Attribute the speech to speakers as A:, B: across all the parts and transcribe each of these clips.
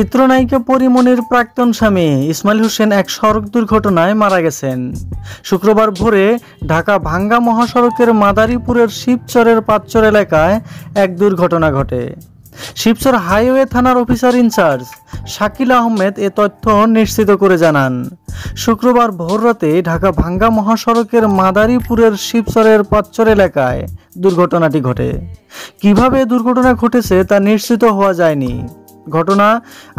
A: চিত্রনায়িকা পরিমণির প্রাক্তন স্বামী ইসমাইল হোসেন এক সড়ক দুর্ঘটনায় মারা গেছেন। শুক্রবার ভোরে ঢাকা ভাঙ্গা মহাসড়কের মাদারীপুরের শিবচরের পাঁচচর এলাকায় এক দুর্ঘটনা ঘটে। শিবচর হাইওয়ে থানার অফিসার ইনচার্জ শাকিল আহমেদ এ তথ্য নিশ্চিত করে জানান, শুক্রবার ভোররাতে ঢাকা ভাঙ্গা মহাসড়কের মাদারীপুরের শিবচরের পাঁচচর এলাকায় দুর্ঘটনাটি ঘটে। কিভাবে দুর্ঘটনা ঘটেছে তা নিশ্চিত হওয়া যায়নি। ঘটনা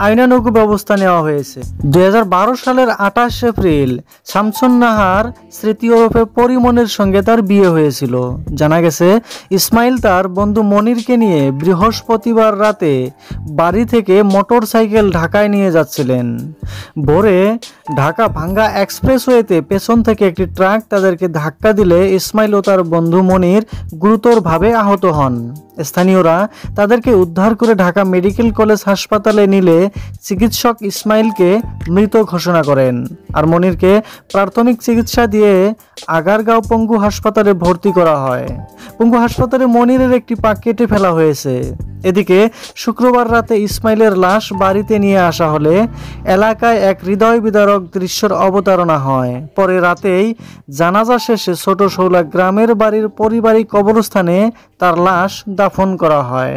A: আইনানুগ ব্যবস্থা নেওয়া হয়েছে। 2012 সালের 28 এপ্রিল শামসুন নাহার স্মৃতি ওরফে পরিমণির সঙ্গে তার বিয়ে হয়েছিল। জানা গেছে, ইসমাইল তার বন্ধু মনিরকে নিয়ে বৃহস্পতিবার রাতে বাড়ি থেকে মোটর সাইকেল ঢাকায় নিয়ে যাচ্ছিলেন। ভোরে ঢাকা ভাঙ্গা এক্সপ্রেসওয়েতে পেছন থেকে একটি ট্রাক তাদেরকে ধাক্কা দিলে ইসমাইল ও তার বন্ধু মনির গুরুতরভাবে আহত হন। স্থানীয়রা তাদেরকে উদ্ধার করে ঢাকা মেডিকেল কলেজ হাসপাতালে নিলে চিকিৎসক ইসমাইলকে মৃত ঘোষণা করেন, আর মনিরকে প্রাথমিক চিকিৎসা দিয়ে আগারগাঁও পঙ্গু হাসপাতালে ভর্তি করা হয়। পঙ্গু হাসপাতালে মনিরের একটি পা কেটে ফেলা হয়েছে। এদিকে শুক্রবার রাতে ইসমাইলের লাশ বাড়িতে নিয়ে আসা হলে এলাকায় এক হৃদয় বিদারক দৃশ্যের অবতারণা হয়। পরে রাতেই জানাজা শেষে ছোট শৌলা গ্রামের বাড়ির পারিবারিক কবরস্থানে তার লাশ দাফন করা হয়।